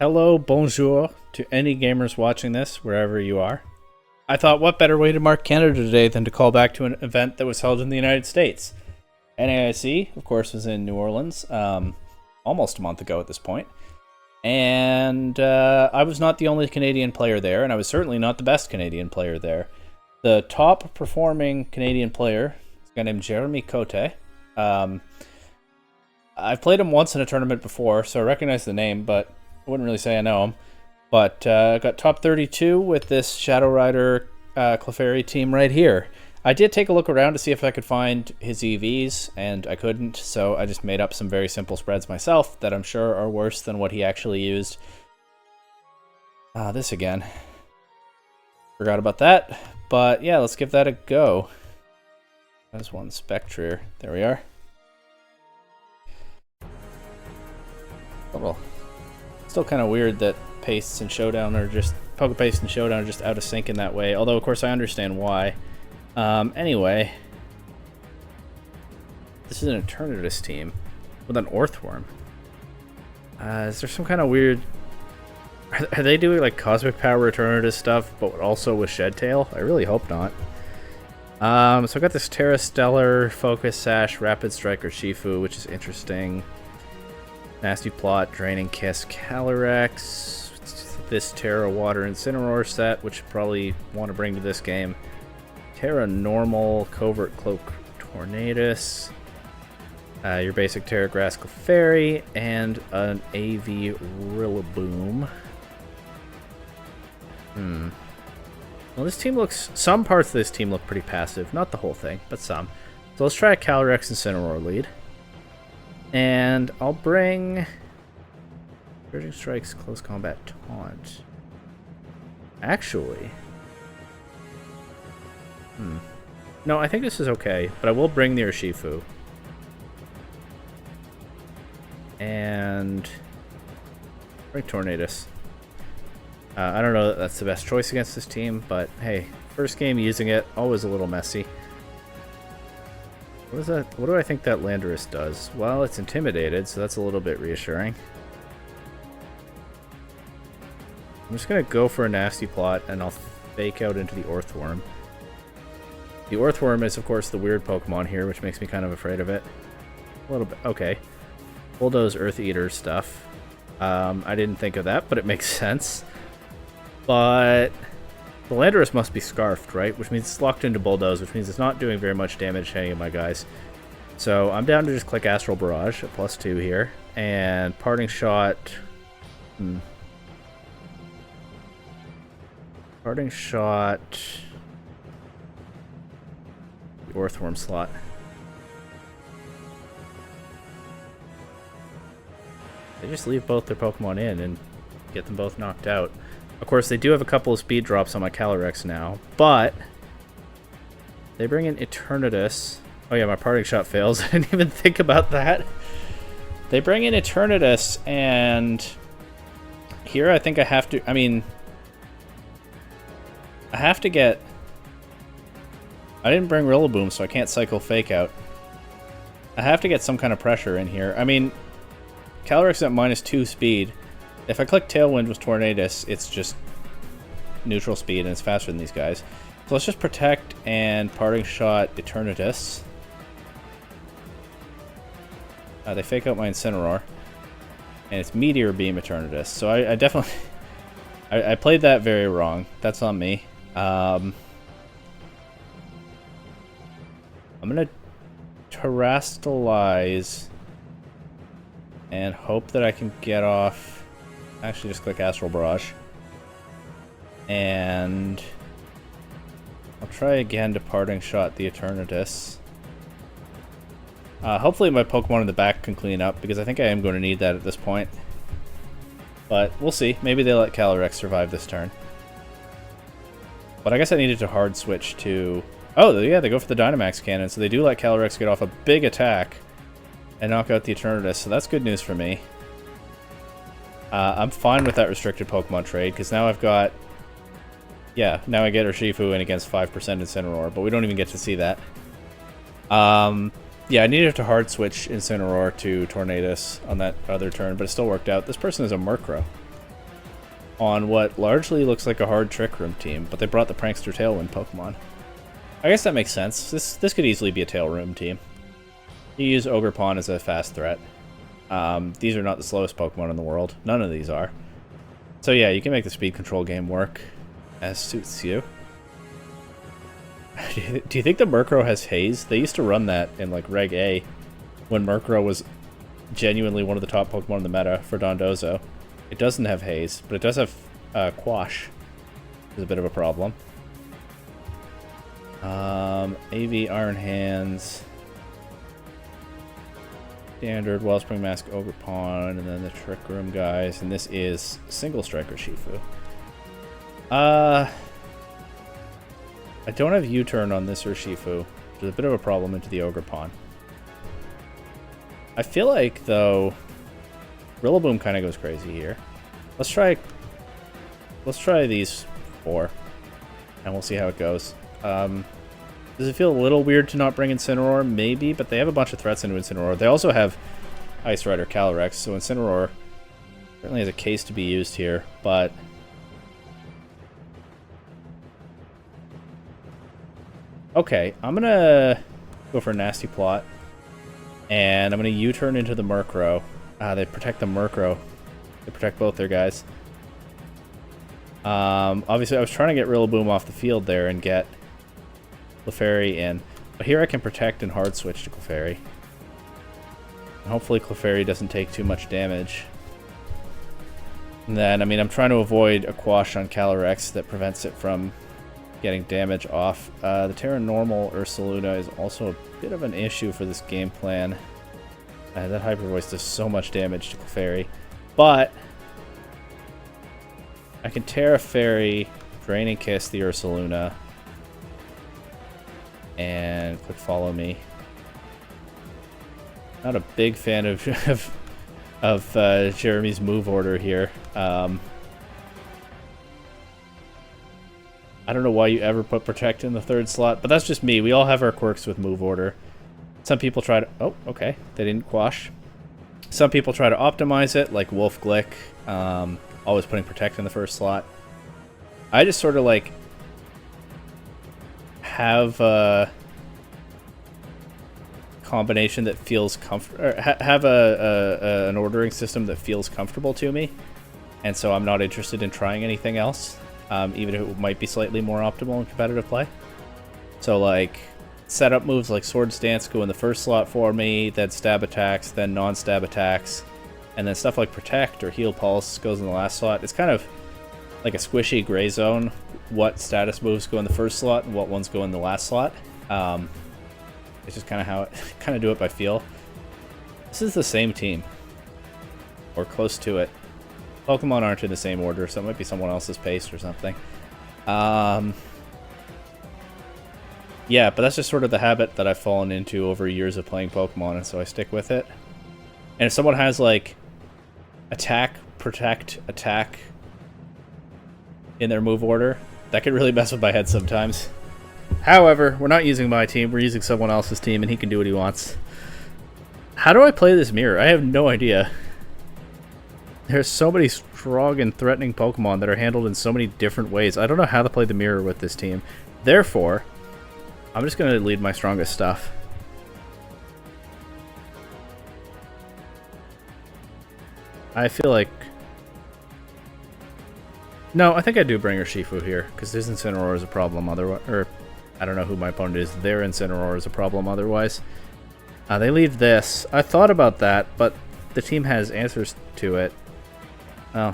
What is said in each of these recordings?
Hello, bonjour to any gamers watching this, wherever you are. I thought, what better way to mark Canada Day than to call back to an event that was held in the United States? NAIC, of course, was in New Orleans almost a month ago at this point. And I was not the only Canadian player there, and I was certainly not the best Canadian player there. The top performing Canadian player is a guy named Jeremy Cote. I've played him once in a tournament before, so I recognize the name, but I wouldn't really say I know him. But I got top 32 with this Shadow Rider Clefairy team right here. I did take a look around to see if I could find his EVs, and I couldn't, so I just made up some very simple spreads myself that I'm sure are worse than what he actually used. This again. Forgot about that, but yeah, let's give that a go. There's one Spectre. There we are. Still kind of weird that Pastes and Showdown are just... Poke Paste and Showdown are just out of sync in that way, although of course I understand why. Anyway, this is an Eternatus team with an Orthworm. Is there some kind of weird... Are they doing like Cosmic Power Eternatus stuff, but also with Shed Tail? I really hope not. So I got this Terra Stellar, Focus Sash, Rapid Striker Shifu, which is interesting. Nasty Plot, Draining Kiss, Calyrex. This Terra Water Incineroar set, which you probably want to bring to this game. Terra Normal, Covert Cloak Tornadus, your basic Terra Grass Clefairy, and an AV Rillaboom. Well, this team looks... Some parts of this team look pretty passive. Not the whole thing, but some. So let's try a Calyrex Incineroar lead. And I'll bring... Surging Strike's Close Combat Taunt. Actually... No, I think this is okay, but I will bring the Urshifu. And... bring Tornadus. I don't know that that's the best choice against this team, but hey, first game using it, always a little messy. What is that? What do I think that Landorus does? Well, it's intimidated, so that's a little bit reassuring. I'm just going to go for a Nasty Plot, and I'll fake out into the Orthworm. The Orthworm is, of course, the weird Pokemon here, which makes me kind of afraid of it. A little bit. Okay. Bulldoze Earth Eater stuff. I didn't think of that, but it makes sense. But the Landorus must be Scarfed, right? Which means it's locked into Bulldoze, which means it's not doing very much damage to any of my guys. So I'm down to just click Astral Barrage at +2 here. And Parting Shot... Parting Shot... The Orthworm slot. They just leave both their Pokemon in and get them both knocked out. Of course, they do have a couple of speed drops on my Calyrex now, but they bring in Eternatus. Oh yeah, my Parting Shot fails. I didn't even think about that. They bring in Eternatus, and here I think I have to... I mean, I have to get... I didn't bring Rillaboom, so I can't cycle Fake Out. I have to get some kind of pressure in here. I mean, Calyrex at -2 speed. If I click Tailwind with Tornadus, it's just neutral speed and it's faster than these guys. So let's just Protect and Parting Shot Eternatus. They fake out my Incineroar. And it's Meteor Beam Eternatus. So I definitely... I played that very wrong. That's on me. I'm going to Terrastalize and hope that I can get off... Actually, just click Astral Barrage. And I'll try again to Parting Shot the Eternatus. Hopefully my Pokemon in the back can clean up, because I think I am going to need that at this point. But we'll see. Maybe they let Calyrex survive this turn. But I guess I needed to hard switch to... Oh, yeah, they go for the Dynamax Cannon, so they do let Calyrex get off a big attack and knock out the Eternatus, so that's good news for me. I'm fine with that restricted Pokemon trade, because now I've got... Yeah, now I get Urshifu in against 5% Incineroar, but we don't even get to see that. Yeah, I needed to hard switch Incineroar to Tornadus on that other turn, but it still worked out. This person is a Murkrow. on what largely looks like a hard Trick Room team, but they brought the Prankster Tailwind Pokemon. I guess that makes sense. This could easily be a Tail Room team. You use Ogerpon as a fast threat. These are not the slowest Pokemon in the world. None of these are. So yeah, you can make the speed control game work as suits you. Do you think the Murkrow has Haze? They used to run that in like Reg A when Murkrow was genuinely one of the top Pokemon in the meta for Dondozo. It doesn't have Haze, but it does have Quash. Is a bit of a problem. AV Iron Hands, Standard Wellspring Mask, Ogerpon, and then the Trick Room guys, and this is Single Striker Shifu. I don't have U-turn on this Urshifu, which is a bit of a problem into the Ogerpon. I feel like, though, Rillaboom kind of goes crazy here. Let's try these 4, and we'll see how it goes. Does it feel a little weird to not bring Incineroar? Maybe, but they have a bunch of threats into Incineroar. They also have Ice Rider Calyrex, so Incineroar certainly has a case to be used here, but... Okay, I'm gonna go for a Nasty Plot, and I'm gonna U-turn into the Murkrow. They protect the Murkrow. They protect both their guys. Obviously, I was trying to get Rillaboom off the field there and get Clefairy in, but here I can protect and hard switch to Clefairy. And hopefully Clefairy doesn't take too much damage. And then, I mean, I'm trying to avoid a Quash on Calyrex that prevents it from getting damage off. The Terra Normal Ursaluna is also a bit of an issue for this game plan. That Hyper Voice does so much damage to Clefairy. But I can Terra Fairy, Draining Kiss the Ursaluna, and Quick Follow Me. Not a big fan of Jeremy's move order here. I don't know why you ever put Protect in the 3rd slot, but that's just me. We all have our quirks with move order. Some people try to... Oh, okay. They didn't Quash. Some people try to optimize it, like Wolf Glick, always putting Protect in the 1st slot. I just sort of, like, have a combination that feels comfortable... Have an ordering system that feels comfortable to me, and so I'm not interested in trying anything else. Even if it might be slightly more optimal in competitive play. So, like, setup moves like Sword Stance go in the 1st slot for me, then stab attacks, then non-stab attacks, and then stuff like Protect or Heal Pulse goes in the last slot. It's kind of like a squishy gray zone, what status moves go in the 1st slot and what ones go in the last slot. It's just kind of how it kind of do it by feel. This is the same team, or close to it. Pokemon aren't in the same order, so it might be someone else's pace or something. Yeah, but that's just sort of the habit that I've fallen into over years of playing Pokemon, and so I stick with it. And if someone has, like, Attack, Protect, Attack in their move order, that could really mess with my head sometimes. However, we're not using my team, we're using someone else's team, and he can do what he wants. How do I play this mirror? I have no idea. There's so many strong and threatening Pokemon that are handled in so many different ways. I don't know how to play the mirror with this team. Therefore, I'm just going to lead my strongest stuff. I feel like... No, I think I do bring Urshifu here, because his Incineroar is a problem otherwise. Or, I don't know who my opponent is. Their Incineroar is a problem otherwise. They leave this. I thought about that, but the team has answers to it.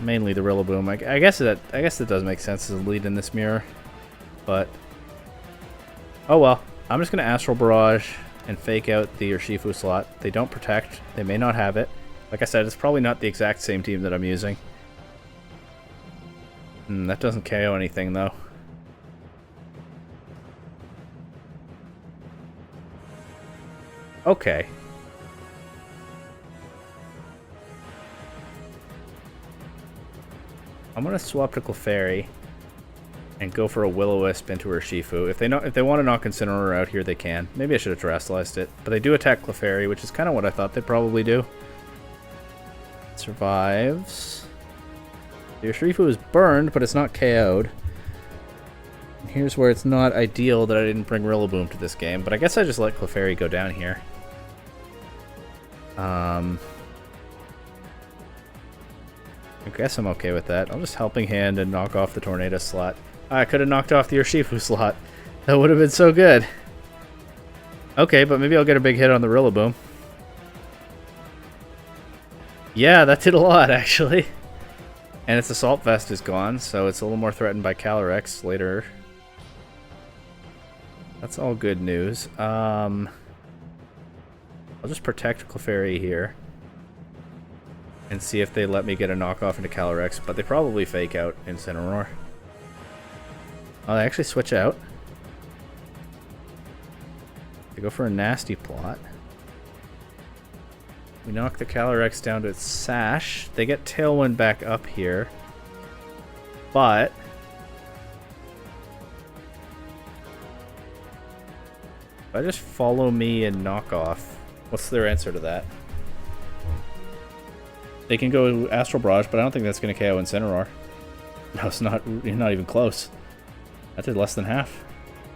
Mainly the Rillaboom. I guess it does make sense as a lead in this mirror, but oh well. I'm just gonna Astral Barrage and fake out the Urshifu slot. They don't Protect. They may not have it. Like I said, it's probably not the exact same team that I'm using. That doesn't KO anything though. Okay. I'm gonna swap to Clefairy and go for a Will-O-Wisp into Urshifu. If they want to knock Incineroar out here, they can. Maybe I should have terrestrialized it, but they do attack Clefairy, which is kind of what I thought they'd probably do. Survives. The Urshifu is burned, but it's not KO'd. And here's where it's not ideal that I didn't bring Rillaboom to this game, but I guess I just let Clefairy go down here. I guess I'm okay with that. I'll just Helping Hand and knock off the Tornado slot. I could have knocked off the Urshifu slot. That would have been so good. Okay, but maybe I'll get a big hit on the Rillaboom. Yeah, that did a lot, actually. And its Assault Vest is gone, so it's a little more threatened by Calyrex later. That's all good news. I'll just protect Clefairy here. And see if they let me get a knockoff into Calyrex, but they probably fake out Incineroar. Oh, they actually switch out. They go for a nasty plot. We knock the Calyrex down to its Sash. They get Tailwind back up here. But if I just follow me and knock off, what's their answer to that? They can go Astral Barrage, but I don't think that's going to KO Incineroar. No, it's not. You're not even close. That did less than half.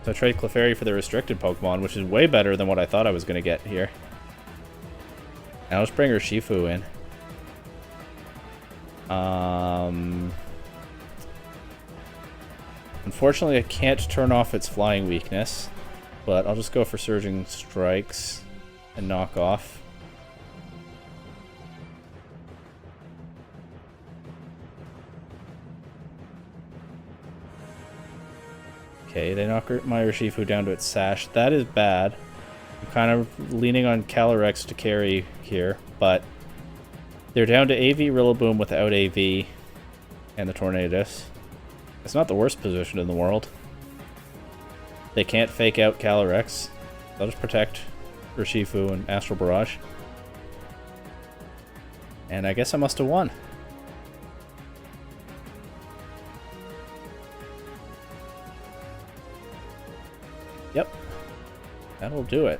So I trade Clefairy for the restricted Pokemon, which is way better than what I thought I was going to get here. Now let's bring Urshifu in. Unfortunately, I can't turn off its flying weakness, but I'll just go for Surging Strikes and knock off. Okay, they knock my Urshifu down to its Sash. That is bad. I'm kind of leaning on Calyrex to carry here, but they're down to AV Rillaboom without AV and the Tornadus. It's not the worst position in the world. They can't fake out Calyrex. They'll just protect Urshifu and Astral Barrage. And I guess I must have won. Yep. That'll do it.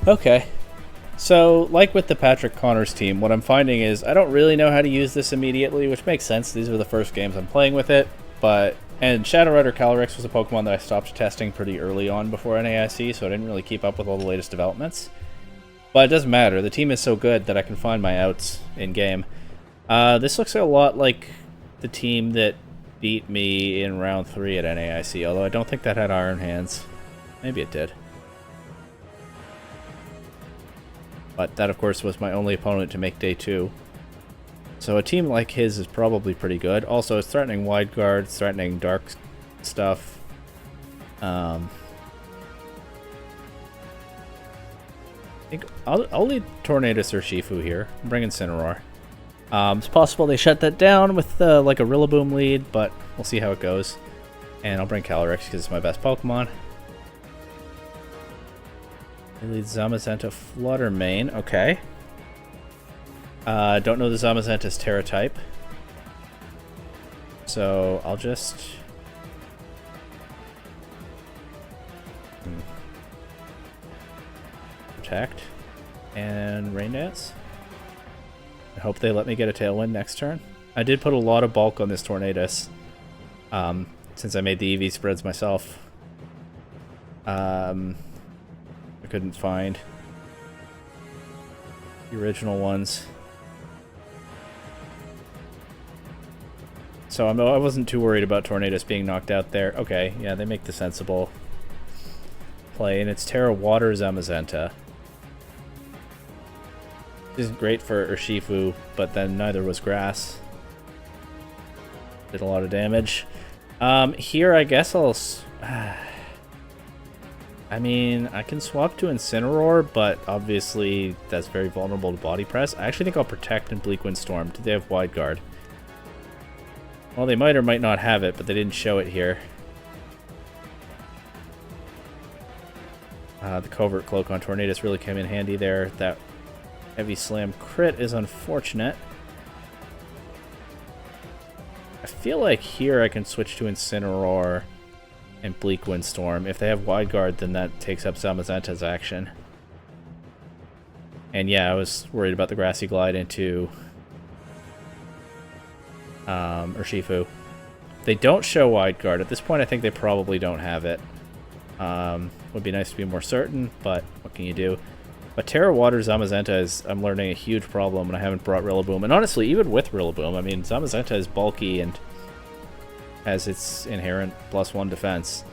Okay. So, like with the Patrick Connors team, what I'm finding is I don't really know how to use this immediately, which makes sense. These are the first games I'm playing with it. And Shadow Rider Calyrex was a Pokemon that I stopped testing pretty early on before NAIC, so I didn't really keep up with all the latest developments. But it doesn't matter. The team is so good that I can find my outs in-game. This looks a lot like the team that beat me in round 3 at NAIC, although I don't think that had Iron Hands. Maybe it did. But that, of course, was my only opponent to make day 2. So a team like his is probably pretty good. Also, it's threatening Wide Guard, it's threatening Dark stuff. I think I'll lead Tornadus or Urshifu here. I'm bringing Incineroar. It's possible they shut that down with like a Rillaboom lead, but we'll see how it goes. And I'll bring Calyrex because it's my best Pokemon. They lead Zamazenta Flutter Mane. Okay. Don't know the Zamazenta's Terra type. So I'll just... Protect. And Rain Dance. I hope they let me get a Tailwind next turn. I did put a lot of bulk on this Tornadus, since I made the EV spreads myself. I couldn't find the original ones. So I wasn't too worried about Tornadus being knocked out there. Okay, yeah, they make the sensible play, and it's Terra Water Zamazenta. Isn't great for Urshifu, but then neither was Grass. Did a lot of damage. Here, I guess I'll... I mean, I can swap to Incineroar, but obviously that's very vulnerable to Body Press. I actually think I'll Protect and Bleak Wind Storm. Do they have Wide Guard? Well, they might or might not have it, but they didn't show it here. The Covert Cloak on Tornadus really came in handy there. That Heavy Slam crit is unfortunate. I feel like here I can switch to Incineroar and Bleak Wind Storm. If they have Wide Guard, then that takes up Zamazenta's action. And yeah, I was worried about the Grassy Glide into Urshifu. They don't show Wide Guard. At this point, I think they probably don't have it. Would be nice to be more certain, but what can you do? But Terra Water Zamazenta is, I'm learning, a huge problem, and I haven't brought Rillaboom. And honestly, even with Rillaboom, I mean, Zamazenta is bulky and has its inherent +1 defense.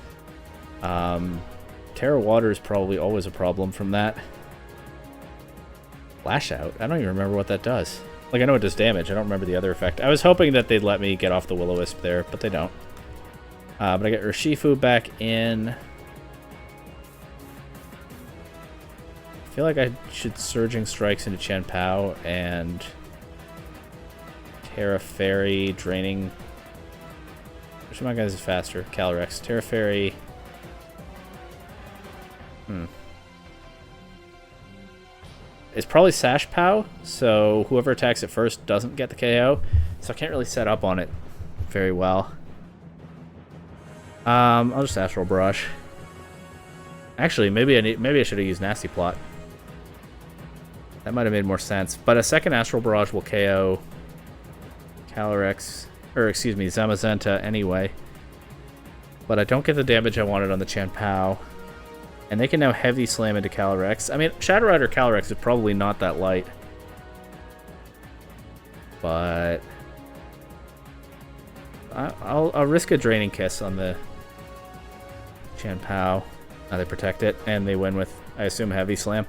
Terra Water is probably always a problem from that. Lash Out? I don't even remember what that does. Like, I know it does damage. I don't remember the other effect. I was hoping that they'd let me get off the Will-O-Wisp there, but they don't. But I get Urshifu back in. I feel like I should Surging Strikes into Chien-Pao and Terra Fairy, draining. Which of my guys is faster? Calyrex. Terra Fairy. It's probably Sash Pow, so whoever attacks it first doesn't get the KO. So I can't really set up on it very well. I'll just Astral Barrage. Actually, maybe I should have used Nasty Plot. That might have made more sense. But a second Astral Barrage will KO Calyrex, or excuse me, Zamazenta anyway. But I don't get the damage I wanted on the Chien-Pao. And they can now Heavy Slam into Calyrex. I mean, Shadow Rider Calyrex is probably not that light. But I'll risk a Draining Kiss on the Chien-Pao. Now they protect it, and they win with, I assume, Heavy Slam.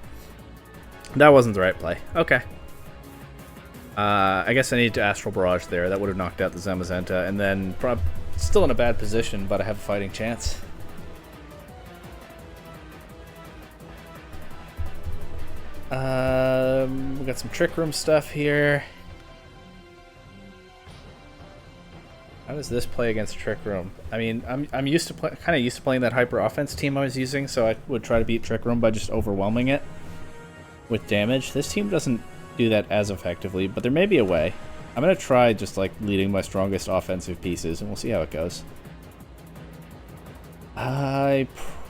That wasn't the right play. Okay. I guess I need to Astral Barrage there. That would have knocked out the Zamazenta, and then still in a bad position, but I have a fighting chance. We got some Trick Room stuff here. How does this play against Trick Room? I mean, I'm used to kind of used to playing that hyper offense team I was using, so I would try to beat Trick Room by just overwhelming it with damage. This team doesn't do that as effectively, but there may be a way. I'm gonna try just like leading my strongest offensive pieces, and we'll see how it goes. I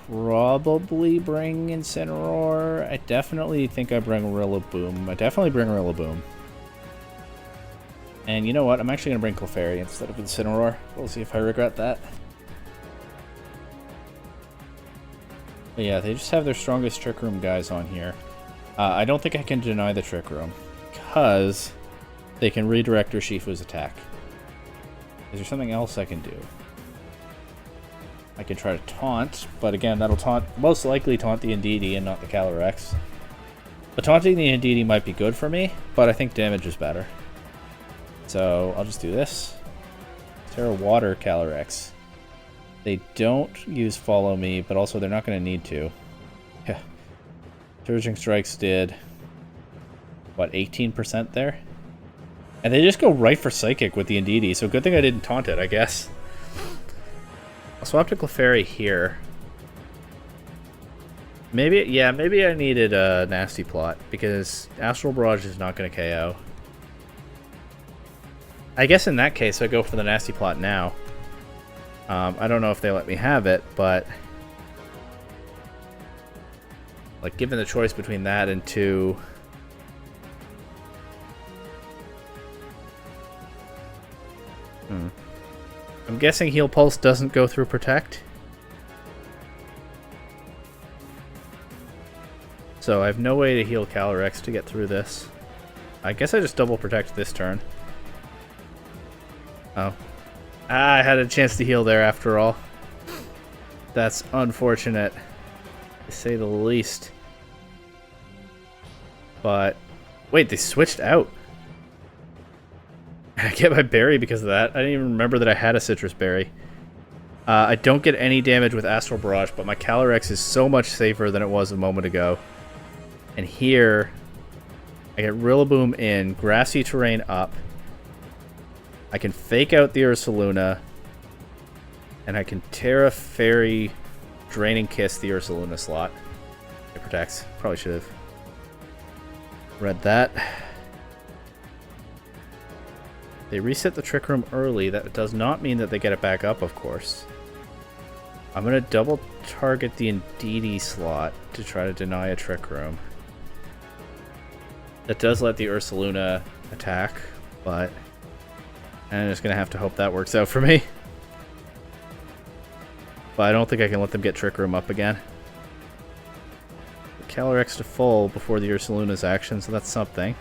probably bring Incineroar. I definitely think I bring Rillaboom. I definitely bring Rillaboom. And you know what? I'm actually going to bring Clefairy instead of Incineroar. We'll see if I regret that. But yeah, they just have their strongest Trick Room guys on here. I don't think I can deny the Trick Room, because they can redirect Urshifu's attack. Is there something else I can do? I can try to taunt, but again, that'll most likely taunt the Indeedee and not the Calyrex. But taunting the Indeedee might be good for me, but I think damage is better. So I'll just do this. Terra Water Calyrex. They don't use Follow Me, but also they're not going to need to. Yeah. Surging Strikes did, what, 18% there? And they just go right for Psychic with the Indeedee, so good thing I didn't taunt it, I guess. I'll swap to Clefairy here. Maybe I needed a Nasty Plot, because Astral Barrage is not going to KO. I guess in that case, I go for the Nasty Plot now. I don't know if they let me have it, but like, given the choice between that and two, I'm guessing Heal Pulse doesn't go through Protect. So I have no way to heal Calyrex to get through this. I guess I just double Protect this turn. Oh. I had a chance to heal there after all. That's unfortunate, to say the least. But wait, they switched out. I get my berry because of that. I didn't even remember that I had a citrus berry. I don't get any damage with Astral Barrage, but my Calyrex is so much safer than it was a moment ago. And here, I get Rillaboom in, Grassy Terrain up. I can fake out the Ursaluna, and I can Terra Fairy Draining Kiss the Ursaluna slot. It protects. Probably should have read that. They reset the Trick Room early. That does not mean that they get it back up, of course. I'm going to double target the Indeedee slot to try to deny a Trick Room. That does let the Ursaluna attack, but I'm just going to have to hope that works out for me. But I don't think I can let them get Trick Room up again. Calyrex to full before the Ursaluna's action, so that's something.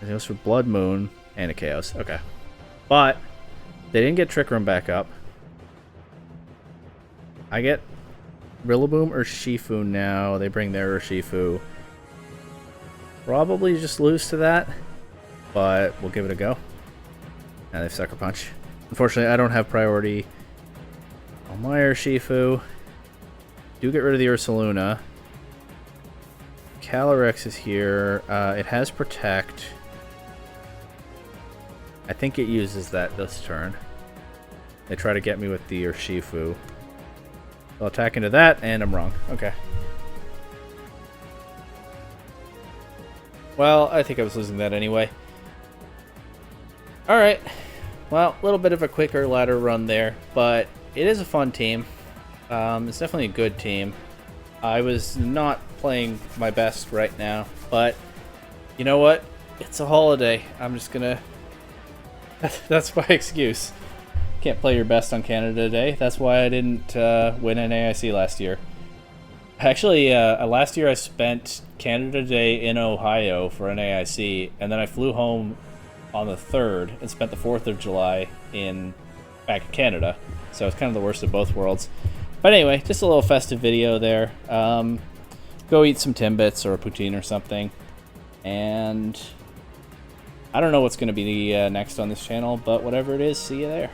It goes for Blood Moon and a Chaos. Okay. But they didn't get Trick Room back up. I get Rillaboom or Shifu now. They bring their Urshifu. Probably just lose to that, but we'll give it a go. Now they've Sucker Punch. Unfortunately, I don't have priority on my Urshifu. Do get rid of the Ursaluna. Calyrex is here. It has Protect. I think it uses that this turn. They try to get me with the Urshifu. I'll attack into that, and I'm wrong. Okay. Well, I think I was losing that anyway. Alright. Well, a little bit of a quicker ladder run there, but it is a fun team. It's definitely a good team. I was not playing my best right now, but you know what? It's a holiday. I'm just gonna... That's my excuse. Can't play your best on Canada Day. That's why I didn't win NAIC last year. Actually, last year I spent Canada Day in Ohio for NAIC, and then I flew home on the 3rd and spent the 4th of July back in Canada. So it's kind of the worst of both worlds. But anyway, just a little festive video there. Go eat some Timbits or a poutine or something. And I don't know what's going to be next on this channel, but whatever it is, see you there.